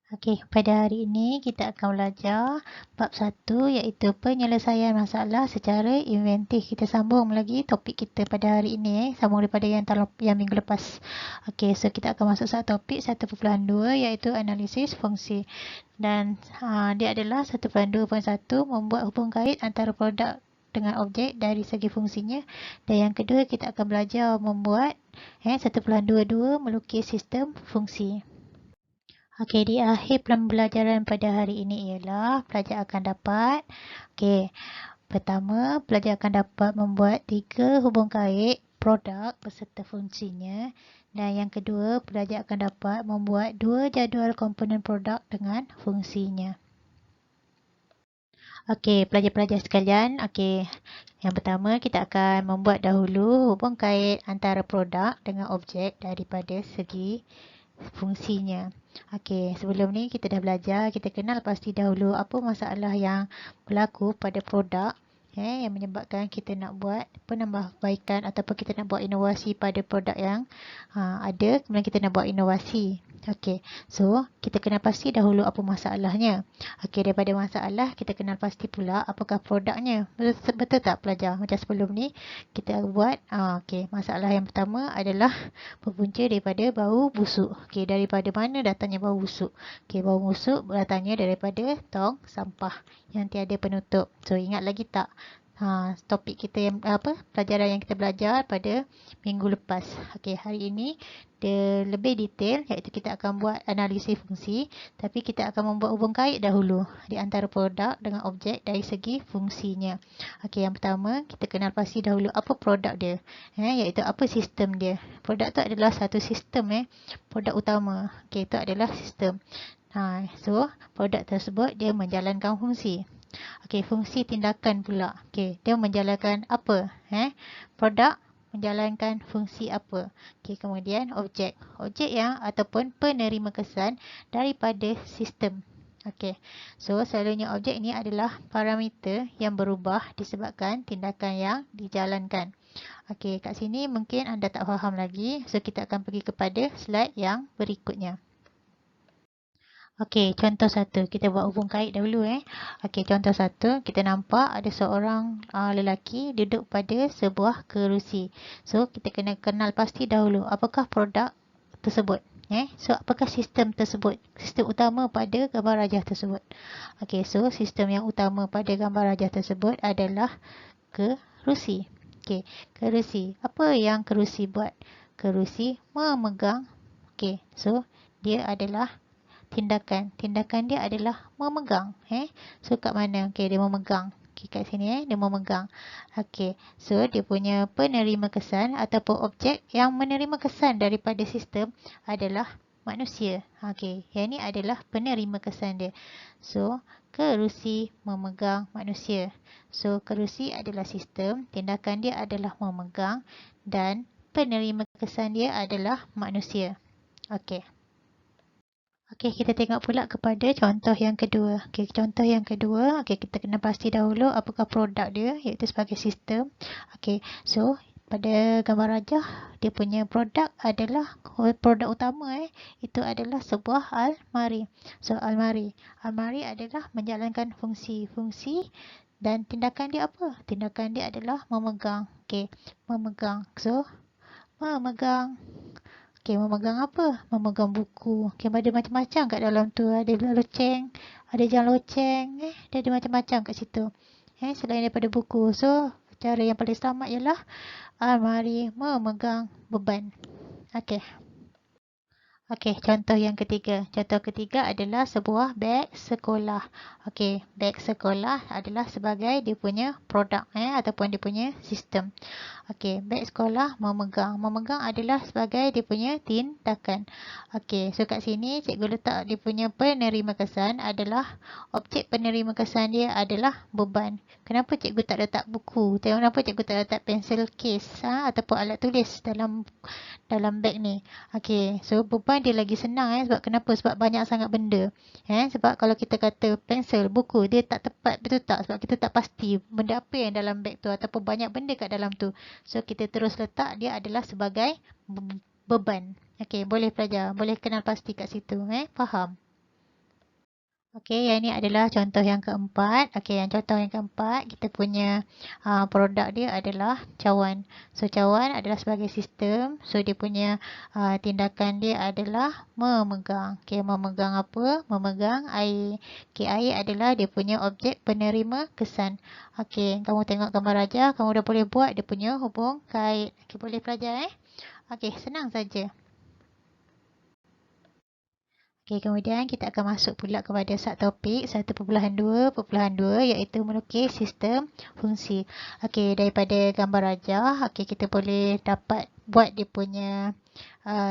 Okey, pada hari ini kita akan belajar bab 1 iaitu penyelesaian masalah secara inventif. Kita sambung lagi topik kita pada hari ini sambung daripada yang minggu lepas. Okey, so kita akan masuk satu topik 1.2 iaitu analisis fungsi. Dan dia adalah 1.2.1 membuat hubung kait antara produk dengan objek dari segi fungsinya. Dan yang kedua kita akan belajar membuat 1.22 melukis sistem fungsi. Okey, di akhir pembelajaran pada hari ini ialah pelajar akan dapat pertama, pelajar akan dapat membuat 3 hubung kait produk beserta fungsinya, dan yang kedua, pelajar akan dapat membuat 2 jadual komponen produk dengan fungsinya. Okey, pelajar-pelajar sekalian, yang pertama kita akan membuat dahulu hubung kait antara produk dengan objek daripada segi fungsinya. Okey, sebelum ni kita dah belajar, kita kenal pasti dahulu apa masalah yang berlaku pada produk yang menyebabkan kita nak buat penambahbaikan ataupun kita nak buat inovasi pada produk yang ada, kemudian kita nak buat inovasi. Okey, so kita kenal pasti dahulu apa masalahnya. Okey, daripada masalah kita kenal pasti pula apakah produknya. Betul tak pelajar? Macam sebelum ni kita buat masalah yang pertama adalah berpunca daripada bau busuk. Okey, daripada mana datangnya bau busuk? Okey, bau busuk datangnya daripada tong sampah yang tiada penutup. So ingat lagi tak? Topik kita yang pelajaran yang kita belajar pada minggu lepas. Okey, hari ini dia lebih detail iaitu kita akan buat analisis fungsi, tapi kita akan membuat hubung kait dahulu di antara produk dengan objek dari segi fungsinya. Okey, yang pertama kita kenal pasti dahulu apa produk dia, iaitu apa sistem dia. Produk tu adalah satu sistem produk utama. Okey, itu adalah sistem. So produk tersebut dia menjalankan fungsi. Okey, fungsi tindakan pula. Okey, dia menjalankan apa? Produk menjalankan fungsi apa? Okey, kemudian objek. Objek yang ataupun penerima kesan daripada sistem. Okey, so selalunya objek ini adalah parameter yang berubah disebabkan tindakan yang dijalankan. Okey, kat sini mungkin anda tak faham lagi. So kita akan pergi kepada slide yang berikutnya. Okey, contoh satu. Kita buat hubung kait dahulu Okey, contoh satu. Kita nampak ada seorang lelaki duduk pada sebuah kerusi. So, kita kena kenal pasti dahulu apakah produk tersebut. So, apakah sistem tersebut? Sistem utama pada gambar rajah tersebut. Okey, so sistem yang utama pada gambar rajah tersebut adalah kerusi. Okey, kerusi. Apa yang kerusi buat? Kerusi memegang. Okey, so dia adalah tindakan. Tindakan dia adalah memegang. So kat mana? Okey, dia memegang. Okey, kat sini dia memegang. Okey, so dia punya penerima kesan ataupun objek yang menerima kesan daripada sistem adalah manusia. Okey, yang ni adalah penerima kesan dia. So, kerusi memegang manusia. So, kerusi adalah sistem, tindakan dia adalah memegang dan penerima kesan dia adalah manusia. Okey. Okey, kita tengok pula kepada contoh yang kedua. Okey, contoh yang kedua, kita kena pasti dahulu apakah produk dia, iaitu sebagai sistem. Okey, so pada gambar rajah, dia punya produk adalah produk utama itu adalah sebuah almari. So, almari. Almari adalah menjalankan fungsi dan tindakan dia apa? Tindakan dia adalah memegang. Okey, memegang. So, memegang. Okey, memegang apa? Memegang buku. Okey, ada macam-macam kat dalam tu. Ada loceng, ada jam loceng, dia ada macam-macam kat situ. Selain daripada buku. So, cara yang paling selamat ialah almari memegang beban. Okey. Okey, contoh yang ketiga. Contoh ketiga adalah sebuah beg sekolah. Okey, beg sekolah adalah sebagai dia punya produk ataupun dia punya sistem. Okey, beg sekolah memegang. Memegang adalah sebagai dia punya tindakan. Okey, so kat sini cikgu letak dia punya penerima kesan adalah objek penerima kesan dia adalah beban. Kenapa cikgu tak letak buku? Kenapa cikgu tak letak pensel case ataupun alat tulis dalam beg ni? Okey, so beban dia lagi senang sebab kenapa? Sebab banyak sangat benda. Sebab kalau kita kata pensel, buku, dia tak tepat, betul tak? Sebab kita tak pasti benda apa yang dalam beg tu ataupun banyak benda kat dalam tu. So kita terus letak dia adalah sebagai beban. Okey, boleh pelajar, boleh kenal pasti kat situ. Faham? Okey, yang ini adalah contoh yang keempat. Okey, yang contoh yang keempat, kita punya produk dia adalah cawan. So, cawan adalah sebagai sistem. So, dia punya tindakan dia adalah memegang. Okey, memegang apa? Memegang air. Okey, air adalah dia punya objek penerima kesan. Okey, kamu tengok gambar raja, kamu dah boleh buat dia punya hubung kait. Okey, boleh pelajar Okey, senang saja. Okey, kemudian kita akan masuk pula kepada subtopik 1.2.2 iaitu melukis sistem fungsi. Okey, daripada gambar raja, okey kita boleh dapat buat dia punya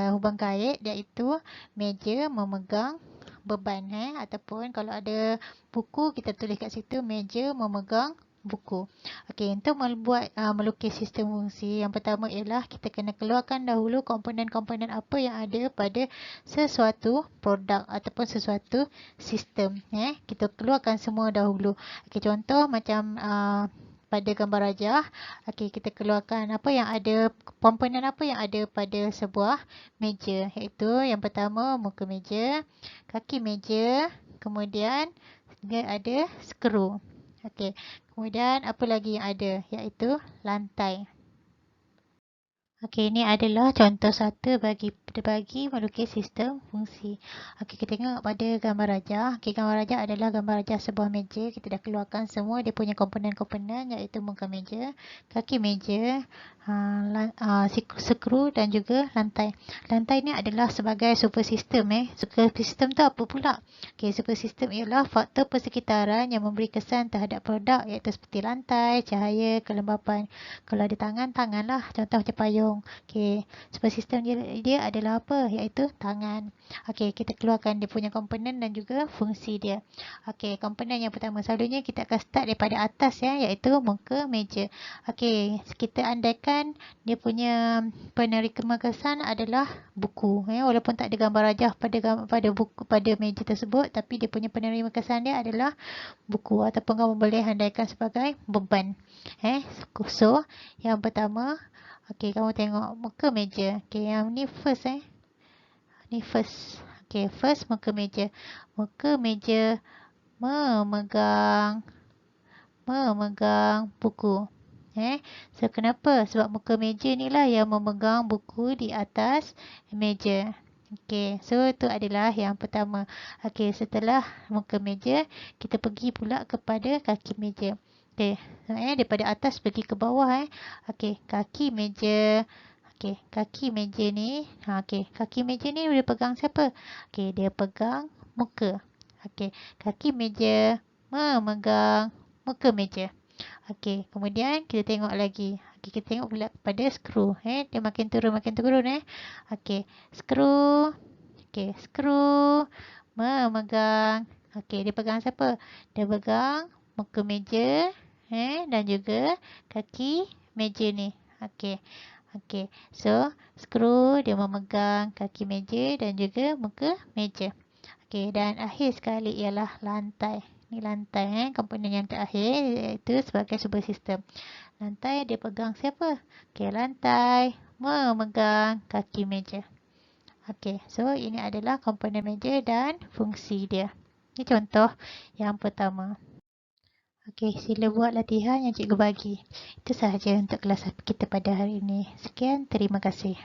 hubung kait iaitu meja memegang beban ataupun kalau ada buku kita tulis kat situ meja memegang buku. Okey, untuk membuat melukis sistem fungsi, yang pertama ialah kita kena keluarkan dahulu komponen-komponen apa yang ada pada sesuatu produk ataupun sesuatu sistem. Kita keluarkan semua dahulu. Okey, contoh macam pada gambar rajah, okey kita keluarkan apa yang ada, komponen apa yang ada pada sebuah meja, iaitu yang pertama muka meja, kaki meja, kemudian dia ada skru. Okey, kemudian apa lagi yang ada, iaitu lantai. Okey, ini adalah contoh satu bagi melukis sistem fungsi. Okey, kita tengok pada gambar rajah. Okey, gambar rajah adalah gambar rajah sebuah meja. Kita dah keluarkan semua dia punya komponen-komponen iaitu muka meja, kaki meja, skru dan juga lantai. Lantai ni adalah sebagai super sistem. Super sistem tu apa pula? Okey, super sistem ialah faktor persekitaran yang memberi kesan terhadap produk iaitu seperti lantai, cahaya, kelembapan. Kalau ada tangan, tangan lah. Contoh macam payung. Okey, super sistem dia adalah apa? Iaitu tangan. Okey, kita keluarkan dia punya komponen dan juga fungsi dia. Okey, komponen yang pertama selalunya kita akan start daripada atas iaitu muka meja. Okey, kita andaikan dia punya penerima kesan adalah buku. Walaupun tak ada gambar rajah pada buku pada meja tersebut, tapi dia punya penerima kesan dia adalah buku ataupun kamu boleh andaikan sebagai beban. So, yang pertama, okey kamu tengok muka meja. Okey, yang ni first Ni first. Okey, first muka meja. Muka meja memegang buku. So kenapa? Sebab muka meja ni lah yang memegang buku di atas meja. Okey, so itu adalah yang pertama. Okey, setelah muka meja, kita pergi pula kepada kaki meja. Okey, daripada atas pergi ke bawah Okey, kaki meja. Okey, kaki meja ni, okey, kaki meja ni dia pegang siapa? Okey, dia pegang muka. Okey, kaki meja memegang muka meja. Okey, kemudian kita tengok lagi. Okey, kita tengok pula pada skru. Dia makin turun Okey, skru. Okey, skru memegang. Okey, dia pegang siapa? Dia pegang muka meja dan juga kaki meja ni. Okey. Okey. So, skru dia memegang kaki meja dan juga muka meja. Okey, dan akhir sekali ialah lantai. Ni lantai komponen yang terakhir iaitu sebagai sebuah sistem. Lantai dia pegang siapa? Okey, lantai memegang kaki meja. Okey, so ini adalah komponen meja dan fungsi dia. Ini contoh yang pertama. Okey, sila buat latihan yang cikgu bagi. Itu sahaja untuk kelas kita pada hari ini. Sekian, terima kasih.